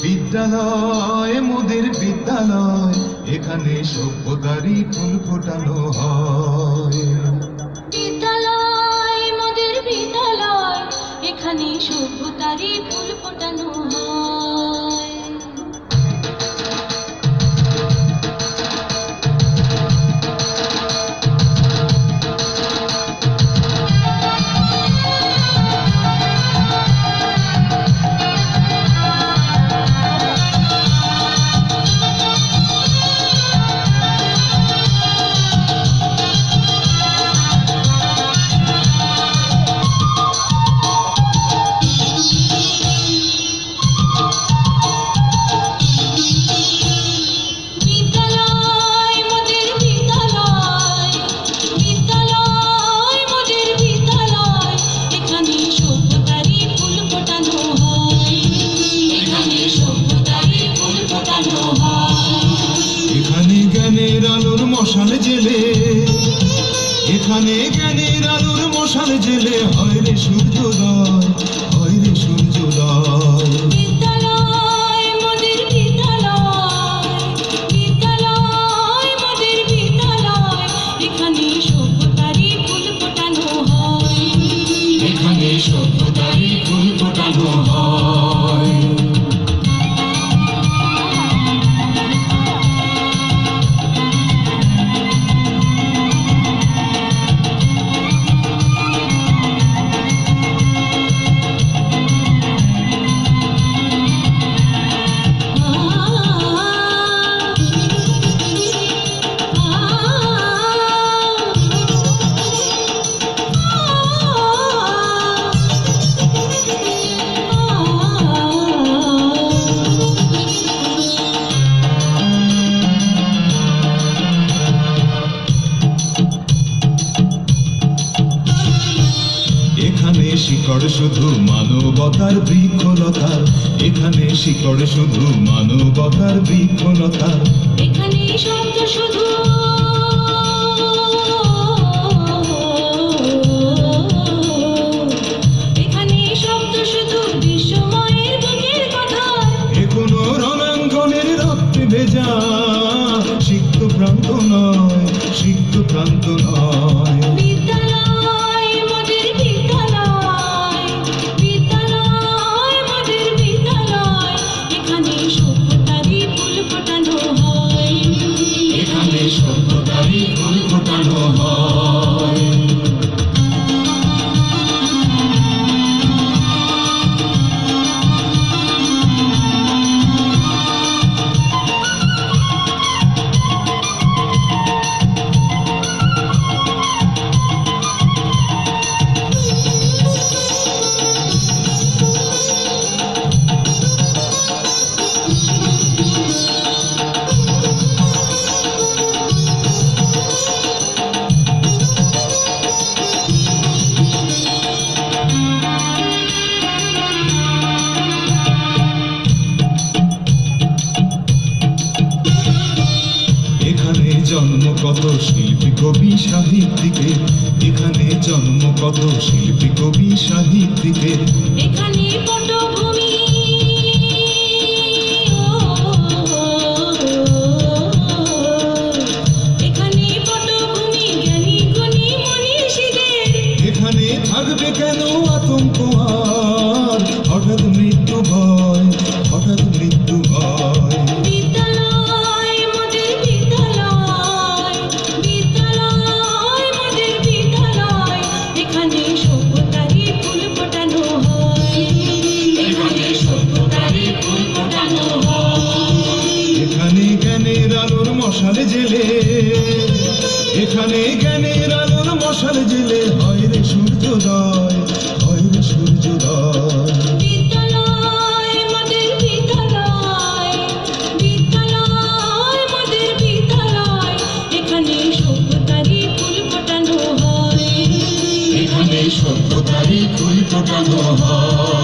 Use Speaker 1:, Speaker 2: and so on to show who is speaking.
Speaker 1: বিদ্যালয় মোদের বিদ্যালয়, এখানে সভ্যতারই ফুল ফোটানো হয়।
Speaker 2: বিদ্যালয় মোদের বিদ্যালয়, এখানে সভ্যতারই ফুল ফোটানো হয়।
Speaker 1: এখানে জ্ঞানের আলোর মশাল জেলে, এখানে জ্ঞানের আলোর মশাল জেলে হয় রে সূর্যোদয়, হয় রে সূর্যোদয়।
Speaker 2: বিদ্যালয় মোদের বিদ্যালয়, বিদ্যালয় মোদের বিদ্যালয়, এখানে সভ্যতারই ফুল ফোটানো হয়।
Speaker 1: এখানে সভ্যতারই ফুল ফোটানো হয়। এখানে শিকড় শুধু মানবতার বৃক্ষলতার, এখানে শিকড় শুধু মানবতার বৃক্ষলতার।
Speaker 2: এখানে শব্দ শুধু এখানে শব্দ শুধু বিশ্বময়ের বুকের কথা।
Speaker 1: এ কোনো রণাঙ্গনের রক্তে ভেজা সিক্ত প্রান্ত নয়, সিক্ত প্রান্ত নয়।
Speaker 2: বিদ্যালয় মোদের বিদ্যালয়, বিদ্যালয় মোদের বিদ্যালয়, এখানে সভ্যতারই ফুল ফোটানো হয়।
Speaker 1: এখানে সভ্যতারই ফুল ফোটানো হয়। এখানে জন্ম কত শিল্পী কবি সাহিত্যিকের, এখানে জন্ম কত শিল্পী কবি সাহিত্যিকের।
Speaker 2: এখানে পটভূমি এখানে পটভূমি জ্ঞানী গুণী মনীষীদের।
Speaker 1: এখানে থাকবে কেন আতঙ্ক আর হঠাৎ মৃত্যু ভয়, হঠাৎ মৃত্যু ভয়।
Speaker 2: বিদ্যালয় মোদের বিদ্যালয়, বিদ্যালয় মোদের বিদ্যালয়, এখানে সভ্যতারই ফুল ফোটানো হয়। এখানে সভ্যতারই ফুল ফোটানো হয়।
Speaker 1: এখানে জ্ঞানের আলোর মশাল জেলে, এখানে জ্ঞানের আলোর মশাল জেলে হয় রে সূর্যোদয়, হয় রে সূর্যোদয়।
Speaker 2: বিদ্যালয় মোদের বিদ্যালয়, বিদ্যালয় মোদের বিদ্যালয়, এখানে সভ্যতারই ফুল ফোটানো হয়।
Speaker 1: এখানে সভ্যতারই ফুল ফোটানো হয়।